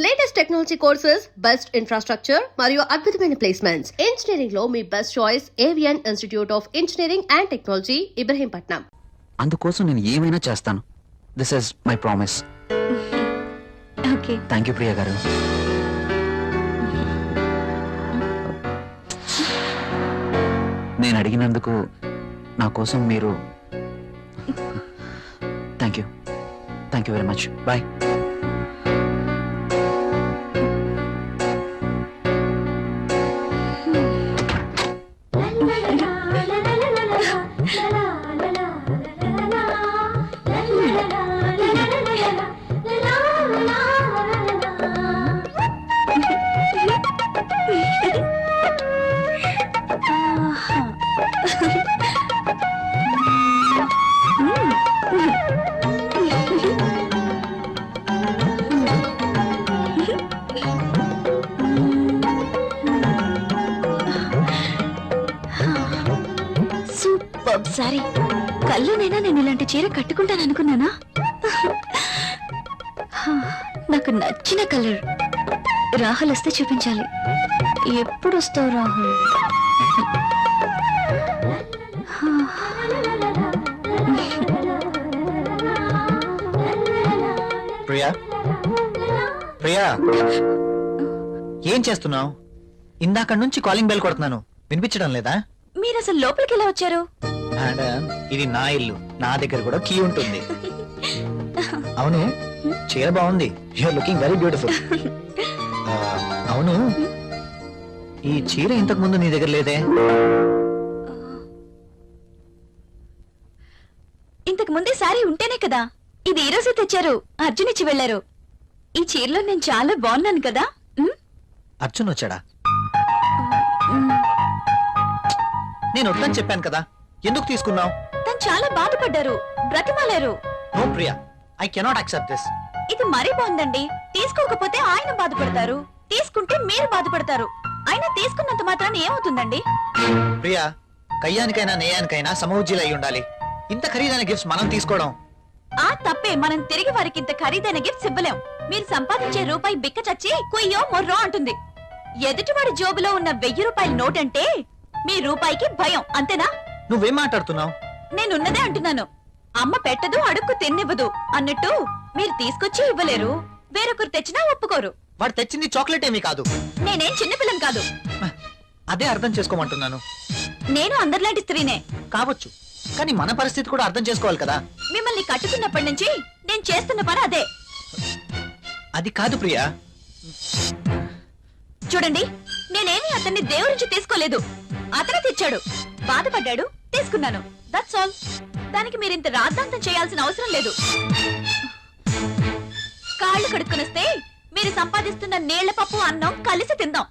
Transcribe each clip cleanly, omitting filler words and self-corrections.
Latest technology courses, best infrastructure మరియు అద్భుతమైన placements. Engineering లో మీ best choice Avian institute of engineering and technology, Ibrahimpatnam. అందుకోసం నేను ఏమైనా చేస్తాను. This is my promise. Okay, thank you Priya garu. నేను అడిగినందుకు నా కోసం మీరు thank you very much. Bye. Sorry, కళ్ళునైనా నేను ఇలాంటి చీర కట్టుకుంటాను అనుకున్నానా? నాకు నచ్చిన కలర్. రాహుల్ వస్తే చూపించాలి. ఎప్పుడు వస్తావు రాహుల్? ప్రియా, ప్రియా, ఏం చేస్తున్నావు? ఇందాక నుంచి కాలింగ్ బెల్ కొడుతున్నాను, వినిపించడం లేదా? మీరు అసలు లోపలికి ఎలా వచ్చారు? మేడం, ఇది నా ఇల్లు, నా దగ్గర కూడా కీ ఉంటుంది. అవును, చీర బాగుంది. You're looking very beautiful. అవును, ఈ చీర ఇంతకు ముందు నీ దగ్గర లేదే? ఇంతకు ముందే సారీ ఉంటేనే కదా. ఇది ఈ రోజే తెచ్చారు, అర్జున్ ఇచ్చి వెళ్లారు. ఈ చీరలో నేను చాలా బాగున్నాను కదా. అర్జున్ వచ్చాడా? నేను వద్దని చెప్పాను కదా, ఎందుకు తీసుకున్నావు? తను చాలా బాధపడ్డారు, బ్రతిమాలారు. No Priya, I cannot accept this. ఇది మరీ బాగుందండి. తీసుకోకపోతే ఆయన బాధపడతారు, తీసుకుంటే మీరు బాధపడతారు. అయినా తీసుకున్నంత మాత్రాన్ని ఏమవుతుందండి? ప్రియా, కయ్యానికైనా నేయానికైనా సమౌజ్జీలు అయి ఉండాలి. ఇంత ఖరీదైన గిఫ్ట్స్ మనం తీసుకోవడం ఆ తప్పే. మనం తిరిగి వారికి ఇంత ఖరీదైన గిఫ్ట్స్ ఇవ్వలేం. మీరు సంపాదించే రూపాయి బిక్క చచ్చి కుయ్యో మొర్రో అంటుంది. ఎదుటివాడి జోబులో ఉన్న 1000 రూపాయల నోట్ అంటే మీ రూపాయికి భయం, అంతేనా? నువ్వేం మాట్లాడుతున్నావు? నేనున్నదే అంటున్నాను. అమ్మ పెట్టదు, అడుక్కు తిన్నివ్వదు అన్నట్టు మీరు తీసుకొచ్చి ఇవ్వలేరు, వేరొకరు తెచ్చినా ఒప్పుకోరు. వాడు తెచ్చింది చాక్లెట్ ఏమీ కాదు. నేనేం చిన్నపిల్లం కాదు. అదే అర్థం చేసుకోమంటున్నాను. నేను అందరిలాంటి స్త్రీనే కావచ్చు, కానీ మన పరిస్థితి కూడా అర్థం చేసుకోవాలి కదా. మిమ్మల్ని కట్టుకున్నప్పటి నుంచి నేను చేస్తున్న పని అదే. అది కాదు ప్రియా. చూడండి, నేనేమి అతన్ని దేవురించి తీసుకోలేదు. అతనే తెచ్చాడు, బాధపడ్డాడు, తీసుకున్నాను. That's all. దానికి మీరింత రాద్ధాంతం చేయాల్సిన అవసరం లేదు. కాళ్ళు కడుక్కునిస్తే మీరు సంపాదిస్తున్న నీళ్ల పప్పు అన్నం కలిసి తిందాం.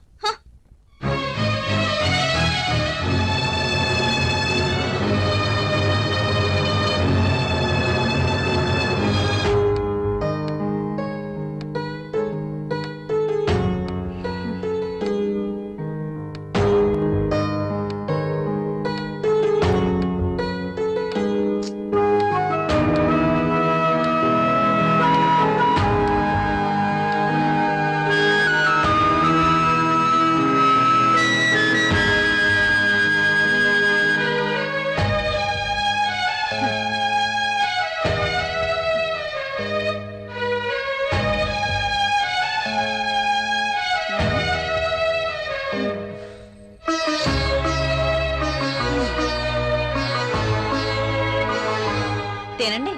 తినండి.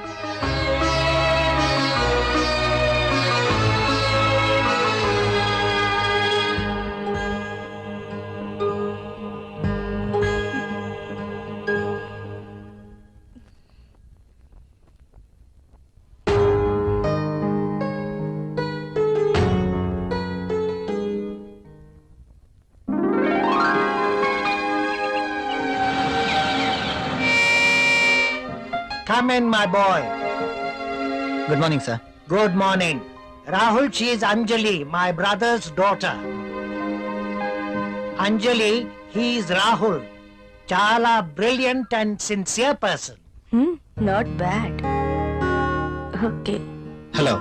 Come in, my boy. Good morning sir. Good morning. Rahul, she is Anjali, my brother's daughter. Anjali, he is Rahul. Chala brilliant and sincere person. Not bad. Okay. Hello.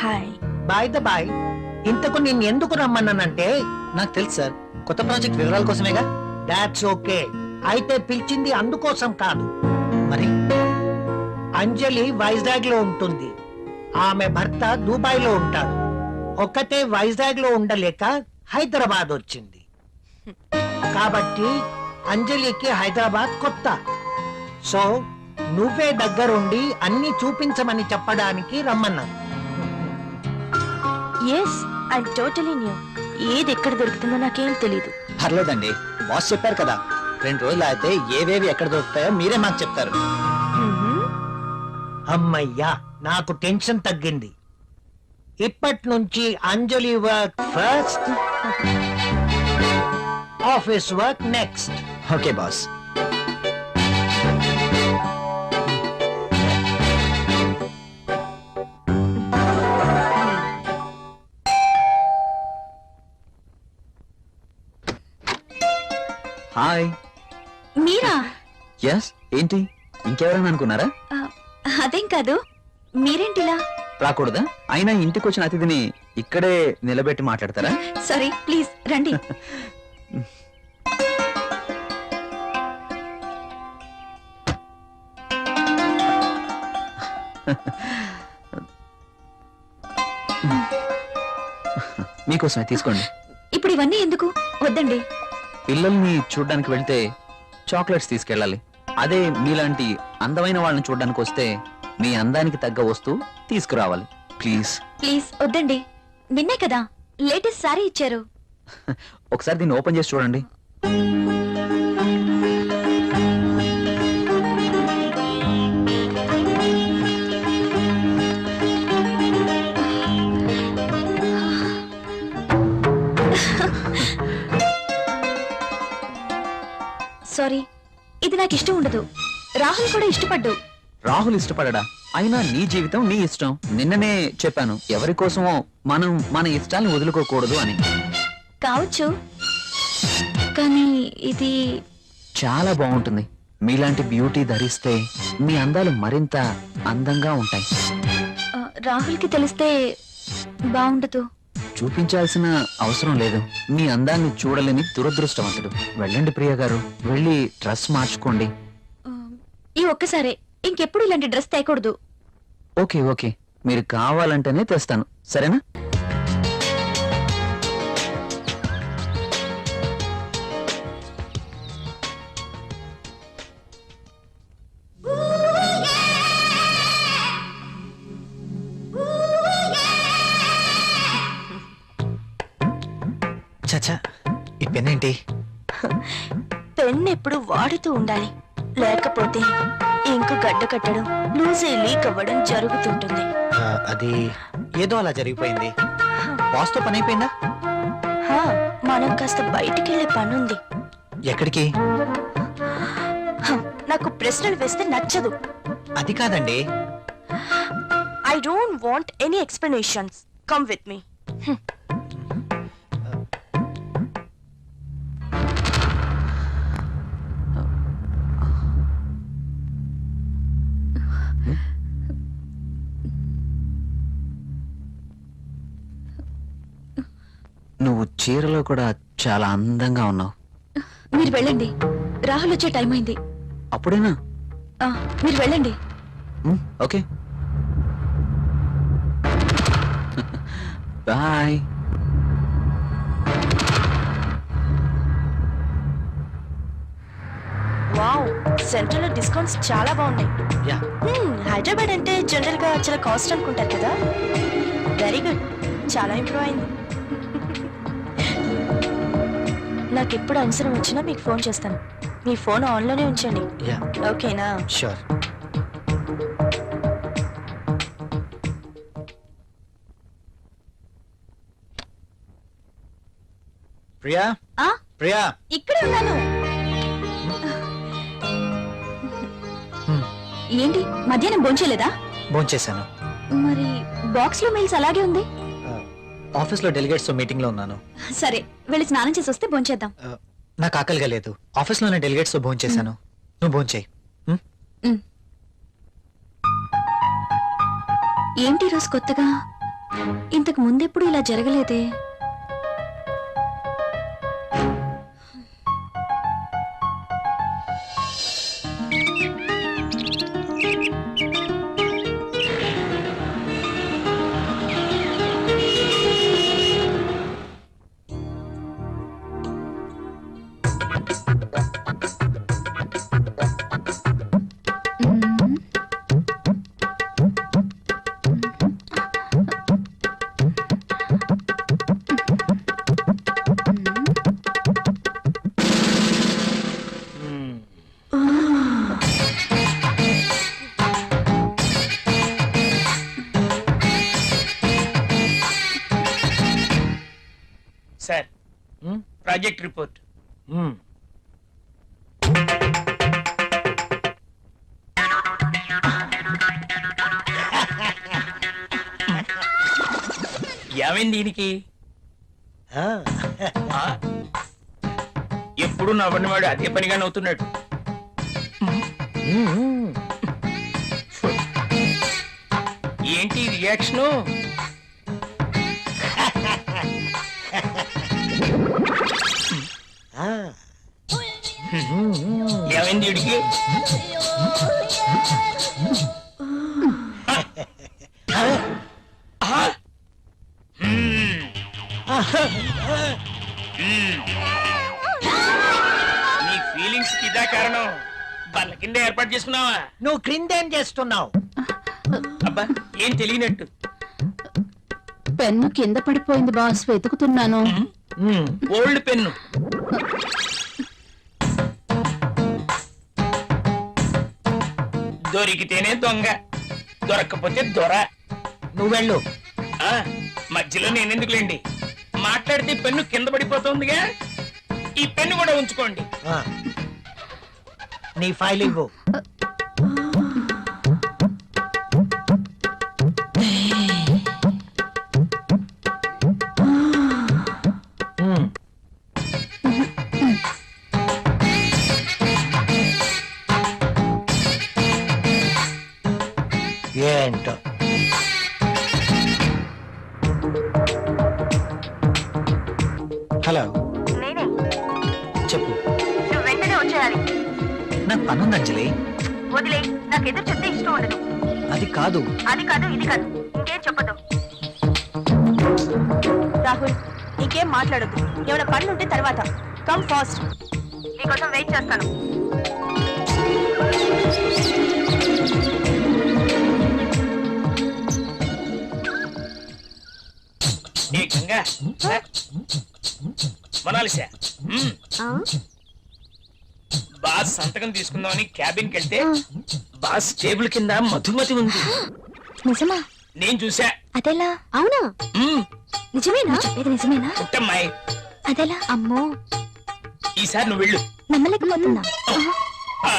Hi. By the by, ఇంతకు నేను ఎందుకు రమ్మన్నానంటే నాకు తెలుసు sir, కొత్త project వివరాల కోసమేగా. That's okay. అయితే పిలిచింది అందుకోసం కాదు. మరి అంజలి వైజాగ్ లో ఉంటుంది, ఆమె భర్త దుబాయ్ లో ఉంటాడు. ఒక్కతే వైజాగ్ లో ఉండలేక హైదరాబాద్ వచ్చింది. కాబట్టి అంజలికి హైదరాబాద్ కొత్త. సో నువ్వే దగ్గరుండి అన్ని చూపించమని చెప్పడానికి రమ్మన్నాను. Yes I totally knew. ఏది ఎక్కడ దొరుకుతుందో నాకేం తెలీదు. పర్లేదండి, బాస్ చెప్పారు కదా, 2 రోజులు అయితే ఏవేవి ఎక్కడ దొరుకుతాయో మీరే మాకు చెప్తారు. అమ్మయ్యా, నాకు టెన్షన్ తగ్గింది. ఇప్పటి నుంచి Anjali work first, office work next. Okay boss. Hi. మీరా? ఎస్, ఏంటి ఇంకెవరైనా అనుకున్నారా? ఆ, అదేం కాదు. మీరేంటిలా? రాకూడదా? అయినా ఇంటికి వచ్చిన అతిథిని ఇక్కడే నిలబెట్టి మాట్లాడతారా? సారీ, ప్లీజ్ రండి. మీకోసమే తీసుకోండి. ఇప్పుడు ఇవన్నీ ఎందుకు? వద్దండి. పిల్లల్ని చూడ్డానికి వెళ్తే చాక్లెట్స్ తీసుకెళ్ళాలి. అదే మీలాంటి అందమైన వాళ్ళని చూడ్డానికి వస్తే మీ అందానికి తగ్గ వస్తువు తీసుకురావాలి. ప్లీజ్ ప్లీజ్ వద్దండి. నిన్నే కదా లేటెస్ట్ సారీ ఇచ్చారు. ఒకసారి దీన్ని ఓపెన్ చేసి చూడండి. సారీ, ఇది నాకు ఇష్టం ఉండదు. రాహుల్ కూడా ఇష్టపడ్డు. రాహుల్ ఇష్టపడడా? అయినా నీ జీవితం నీ ఇష్టం. నిన్ననే చెప్పాను, ఎవరి కోసమో మనం మన ఇష్టాల్ని వదులుకోకూడదు అని. కావచ్చు, కానీ ఇది చాలా బాగుంటుంది. మీలాంటి బ్యూటీ ధరిస్తే మీ అందాలు మరింత అందంగా ఉంటాయి. రాహుల్కి తెలిస్తే బాగుండదు. చూపించాల్సిన అవసరం లేదు. మీ అందాన్ని చూడలేని దురదృష్టవంతుడు. వెళ్ళండి ప్రియ గారు, వెళ్ళి డ్రెస్ మార్చుకోండి. ఈ ఒక్కసారే, ఇంకెప్పుడు ఇలాంటి డ్రెస్ తేకూడదు. ఓకే ఓకే, మీరు కావాలంటేనే తెస్తాను, సరేనా? చచ్చా, ఈ పెన్ ఏంటి? పెన్ ఎప్పుడు వాడుతూ ఉండాలి, లేకపోతే ఇంకు గడ్డ కట్టడం, లూజ్ లీక్ అవ్వడం జరుగుతుంటుంది. అది ఏదో అలా జరిగిపోయింది. బాస్ తో పని అయిపోయిందా? మనం కాస్త బయటికి వెళ్ళే పనుంది. ఎక్కడికి? నాకు ప్రశ్నలు వేస్తే నచ్చదు. అది కాదండి. I don't want any explanations. Come with me. నువ్వు చీరలో కూడా చాలా అందంగా ఉన్నావు. మీరు వెళ్ళండి, రాహుల్ వచ్చే టైం అయింది. అప్పుడేనా? మీరు వెళ్ళండి. Okay bye. వావ్, సెంట్రల్ లో డిస్కౌంట్స్ చాలా బాగున్నాయి. యా, హైదరాబాద్ అంటే జనరల్ గా చాలా కాస్ట్ అనుకుంటారు కదా. వెరీ గుడ్, చాలా ఇంప్రూవ్ అయింది. నాకు ఎప్పుడు అవసరం వచ్చినా మీకు ఫోన్ చేస్తాను. మీ ఫోన్ ఆన్లోనే ఉంచండి, యా, ఓకేనా? షూర్. ప్రియా, ప్రియా, ఇక్కడే ఉన్నాను. ఏంటి మధ్యాహ్నం భోంచేలేదా? భోంచేశాను. మరి బాక్స్ లో మెయిల్స్ అలాగే ఉంది. ఆఫీస్ లో డెలిగేట్స్ తో మీటింగ్ లో ఉన్నాను. సరే, వెళ్ళి స్నానం చేసి వస్తే భోంచేద్దాం. నాకు ఆకలిగా లేదు. ఆఫీస్ లోనే డెలిగేట్స్ తో భోంచేశాను. నువ్వు భోంచేయి. ఏంటి రోజు కొత్తగా ఇంతకు ముందెప్పుడు ఇలా జరగలేదే. Sir project report. ఏమైంది దీనికి? ఆ? ఎప్పుడు నవ్వనివాడు అదే పనిగా నవ్వుతున్నాడు. ఏంటి రియాక్షను? ఏమైంది వీడికి? నీ ఫీలింగ్స్ కి ఇదా కారణం? బల్ల కింద ఏర్పాటు చేసుకున్నావా? నువ్వు క్రిందేం చేస్తున్నావు? అబ్బా ఏం తెలియనట్టు. పెన్ను కింద పడిపోయింది బాస్, వెతుకుతున్నాను. Old pen. దొరికితేనే దొంగ, దొరక్కపోతే దొర. నువ్వు వెళ్ళు. ఆ, మధ్యలో నేనెందుకులేండి, మాట్లాడితే పెన్ను కింద పడిపోతుందిగా. ఈ పెన్ను కూడా ఉంచుకోండి. ఆ. నీ ఫైల్ ఇవ్వు. ఏంటో హలో, నేనే. చెప్పు. నువ్వు వెంటనే వచ్చేయాలి. నాకు పనుంది అంజలి. వదిలే, నాకు ఎదురు చెప్తే ఇష్టం ఉండదు. అది కాదు. అది కాదు, ఇది కాదు, ఇంకేం చెప్పదు. రాహుల్, ఇంకేం మాట్లాడొద్దు. ఏమైనా పనులు ఉంటే తర్వాత. కమ్ ఫాస్ట్, నీకోసం వెయిట్ చేస్తాను. ఏ గంగా, మనాలిసా, బాస్ సంతకం తీసుకుందామని క్యాబిన్కి వెళ్తే బాస్ టేబుల్ కింద మధుమతి ఉంది. నిజమా? నేను చూసా. అదెలా? అవునా? నిజమేనా? ఇది నిజమేనా? పుట్టమ్మాయి, అదెలా? అమ్మో, ఈసారి నువ్వు వెళ్ళు. నమ్మలేకపోతున్నా. ఆ,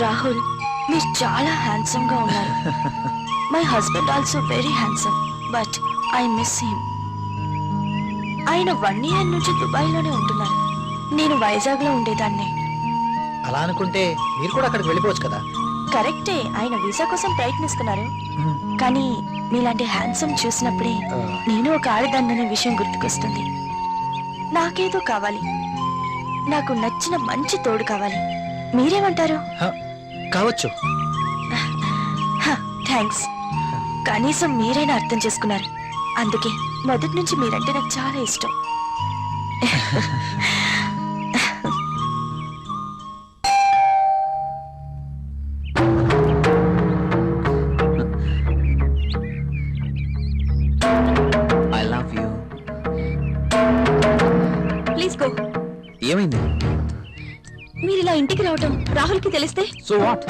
రాహుల్, మీరు చాలా హ్యాండ్సమ్ గా ఉన్నారు. My husband also very handsome, but I miss him. ఆయన 1 year నుంచి దుబాయ్ లోనే ఉంటున్నారు. నేను వైజాగ్ లో ఉండేదాన్ని. అలా అనుకుంటే మీరు కూడా అక్కడికి వెళ్ళిపోవచ్చు కదా. కరెక్టే, ఆయన వీసా కోసం ప్రయత్నిస్తున్నారు. కానీ మీలాంటి హ్యాండ్సమ్ చూసినప్పుడే నేను ఒక ఆడదాన్ననే విషయం గుర్తుకొస్తుంది. నాకేదో కావాలి, నాకు నచ్చిన మంచి తోడు కావాలి. మీరేమంటారు? కావచ్చు. థ్యాంక్స్, కనీసం మీరైనా అర్థం చేసుకున్నారు. అందుకే మొదటి నుంచి మీరంటే నాకు చాలా ఇష్టం. I love you. Please go. ఏమైంది? మీరు ఇలా ఇంటికి రావటం రాహుల్ కి తెలిస్తే? So what?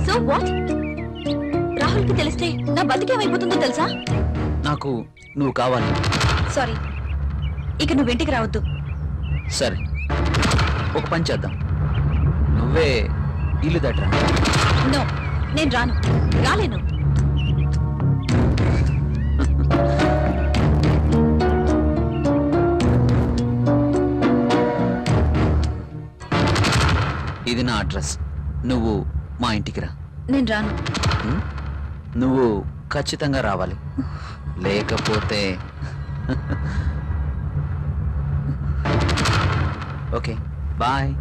So what? Rahul కి తెలిస్తే నా బతికేమైపోతుందో తెలుసా? నాకు నువ్వు కావాలి. సారీ, ఇక నువ్వు ఇంటికి రావద్దు. సరే, ఒక పని చేద్దాం. నువ్వే ఇల్లు దట్రా. నో, నేను రాను, రాలేను. నా అడ్రస్. నువ్వు మా ఇంటికి రా. నేను రాను. ఉమ్? నువ్వు ఖచ్చితంగా రావాలి, లేకపోతే ఓకే బాయ్.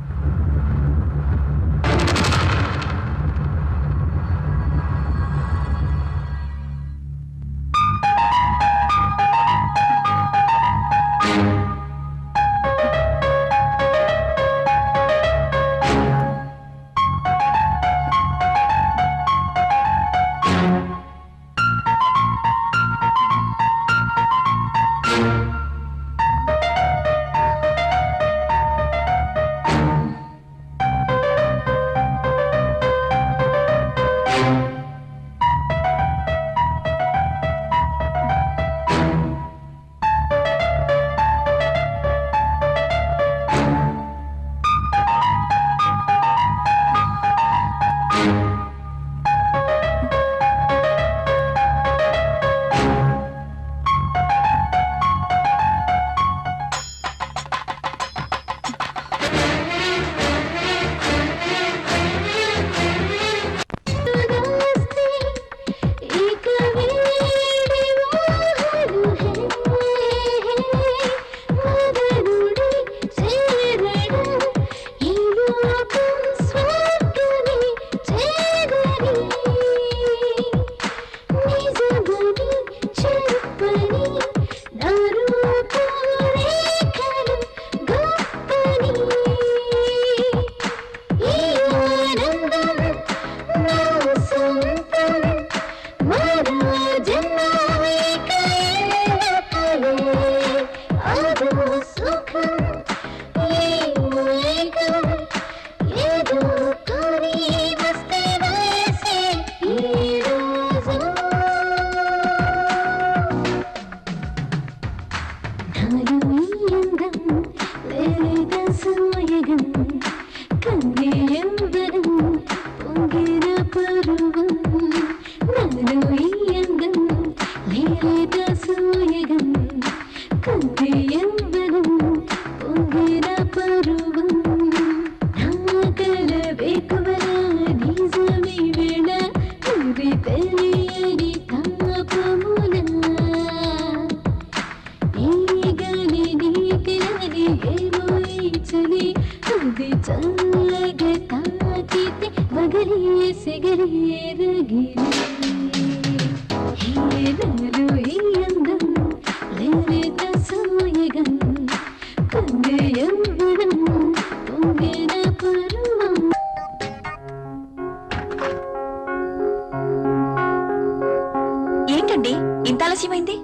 ఏంటండి ఇంత ఆలస్యమైంది?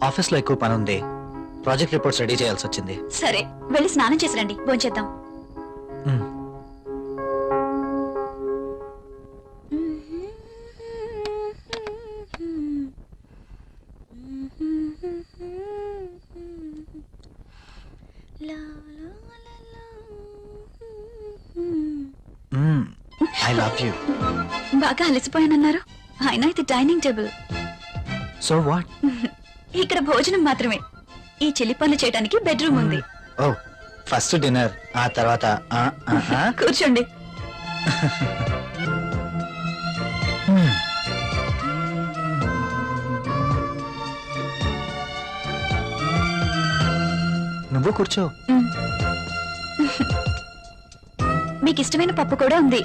ఆఫీస్ లో ఎక్కువ పని ఉంది, ప్రాజెక్ట్ రిపోర్ట్స్ రెడీ చేయాల్సి వచ్చింది. సరే వెళ్ళి స్నానం చేసి రండి, భోంచేద్దాం. మ్మ్. I love you. బాగా అలసిపోయానన్నారు. అయినా ఇది డైనింగ్ టేబుల్. So what? ఇక్కడ భోజనం మాత్రమే. ఈ చెల్లి పనులు చేయడానికి బెడ్రూమ్ ఉంది. Oh, ఫస్ట్ డిన్నర్, ఆ తర్వాత కూర్చోండి. నువ్వు కూర్చో. మీకు ఇష్టమైన పప్పు కూడా ఉంది.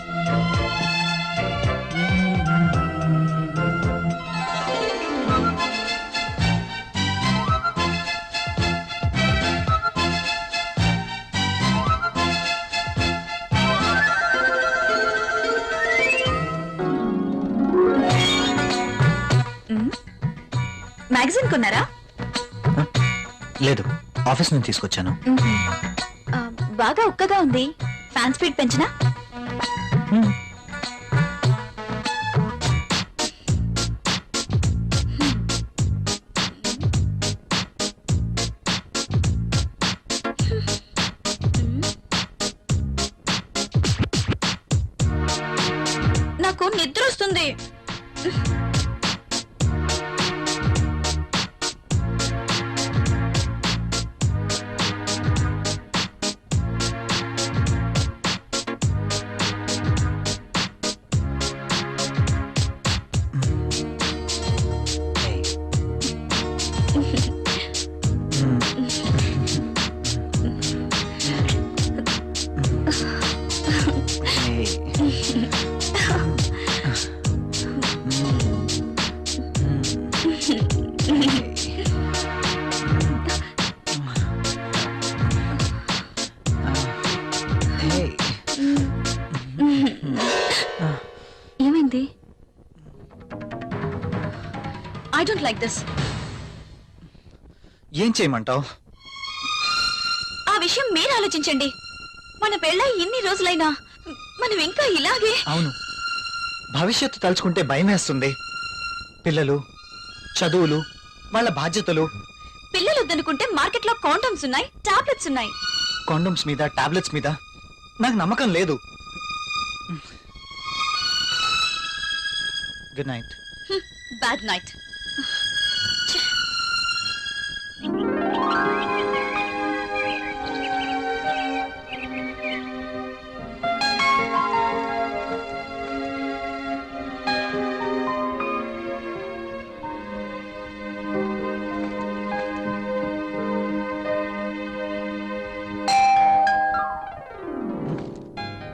మ్యాగజైన్ కొన్నారా? లేదు, ఆఫీస్ నుంచి తీసుకొచ్చాను. బాగా ఉక్కగా ఉంది. ఫ్యాన్ స్పీడ్ పెంచినా? నాకు నిద్ర వస్తుంది. Like this. ఏం చేయమంటావు? ఆ విషయం మీరు ఆలోచించండి. మన పెళ్ళై ఇన్ని రోజులైనా మనం ఇంకా ఇలాగే. అవును, భవిష్యత్తు తలుచుకుంటే భయం వేస్తుంది. పిల్లలు, చదువులు, వాళ్ళ బాధ్యతలు. పిల్లలు వద్దనుకుంటే మార్కెట్ లో కాండమ్స్ ఉన్నాయి, టాబ్లెట్స్ ఉన్నాయి. కాండమ్స్ మీద, టాబ్లెట్స్ మీద నాకు నమ్మకం లేదు. Good night. Bad night.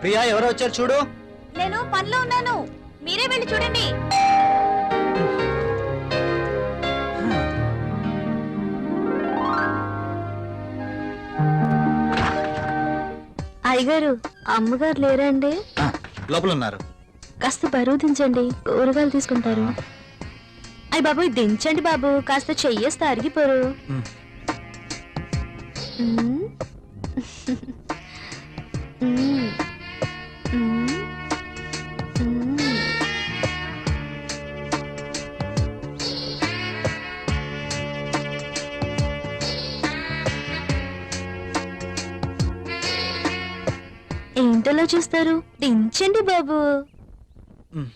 Priya, ఎవరో వచ్చారు చూడు. నేను పనిలో ఉన్నాను, మీరే వెళ్ళి చూడండి. అయ్యగారు, అమ్మగారు లేరండి? లోపల ఉన్నారు. కాస్త బరువు దించండి, కూరగాయలు తీసుకుంటారు. అయ్య బాబు, దించండి బాబు, కాస్త చెయ్యేస్తే అరిగిపోరు. మ్. మ్. మ్. మ్. మ్. ఏంటలా చూస్తారు? దించండి బాబు. మ్.